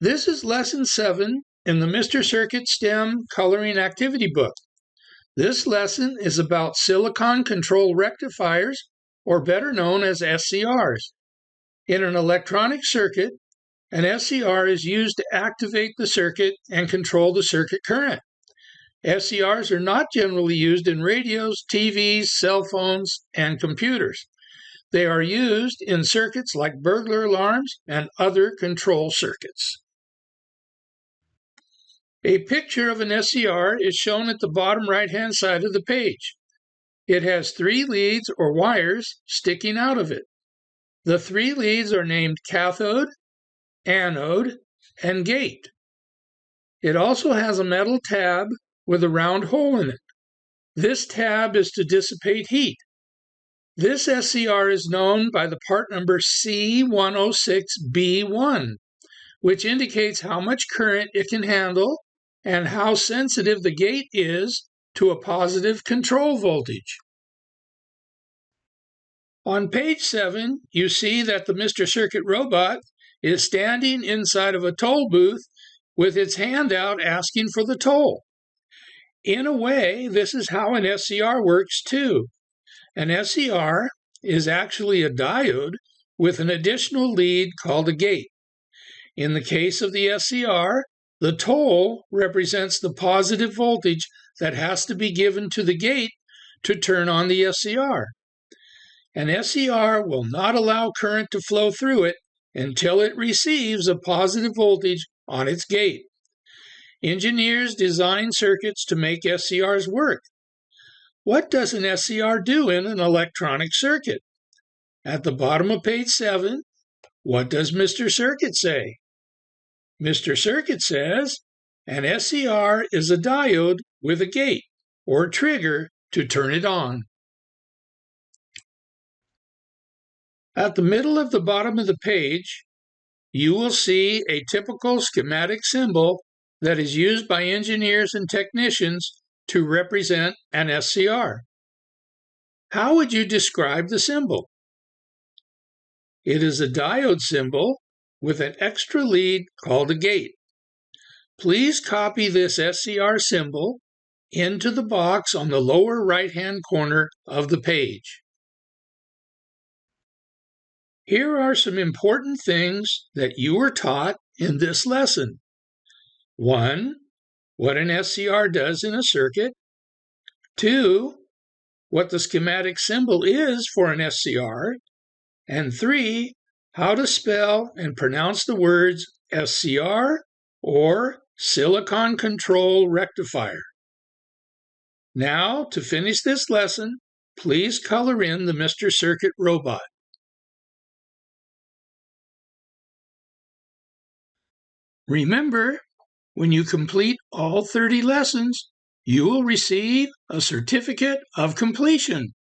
This is Lesson 7 in the Mr. Circuit STEM Coloring Activity Book. This lesson is about silicon control rectifiers, or better known as SCRs. In an electronic circuit, an SCR is used to activate the circuit and control the circuit current. SCRs are not generally used in radios, TVs, cell phones, and computers. They are used in circuits like burglar alarms and other control circuits. A picture of an SCR is shown at the bottom right-hand side of the page. It has 3 leads or wires sticking out of it. The 3 leads are named cathode, anode, and gate. It also has a metal tab with a round hole in it. This tab is to dissipate heat. This SCR is known by the part number C106B1, which indicates how much current it can handle and how sensitive the gate is to a positive control voltage. On page 7, you see that the Mr. Circuit robot is standing inside of a toll booth with its hand out asking for the toll. In a way, this is how an SCR works too. An SCR is actually a diode with an additional lead called a gate. In the case of the SCR, the toll represents the positive voltage that has to be given to the gate to turn on the SCR. An SCR will not allow current to flow through it until it receives a positive voltage on its gate. Engineers design circuits to make SCRs work. What does an SCR do in an electronic circuit? At the bottom of page 7, what does Mr. Circuit say? Mr. Circuit says, an SCR is a diode with a gate, or trigger, to turn it on. At the middle of the bottom of the page, you will see a typical schematic symbol that is used by engineers and technicians to represent an SCR. How would you describe the symbol? It is a diode symbol with an extra lead called a gate. Please copy this SCR symbol into the box on the lower right-hand corner of the page. Here are some important things that you were taught in this lesson. 1. What an SCR does in a circuit. 2. What the schematic symbol is for an SCR. And 3. How to spell and pronounce the words SCR or silicon control rectifier. Now, to finish this lesson, please color in the Mr. Circuit robot. Remember, when you complete all 30 lessons, you will receive a certificate of completion.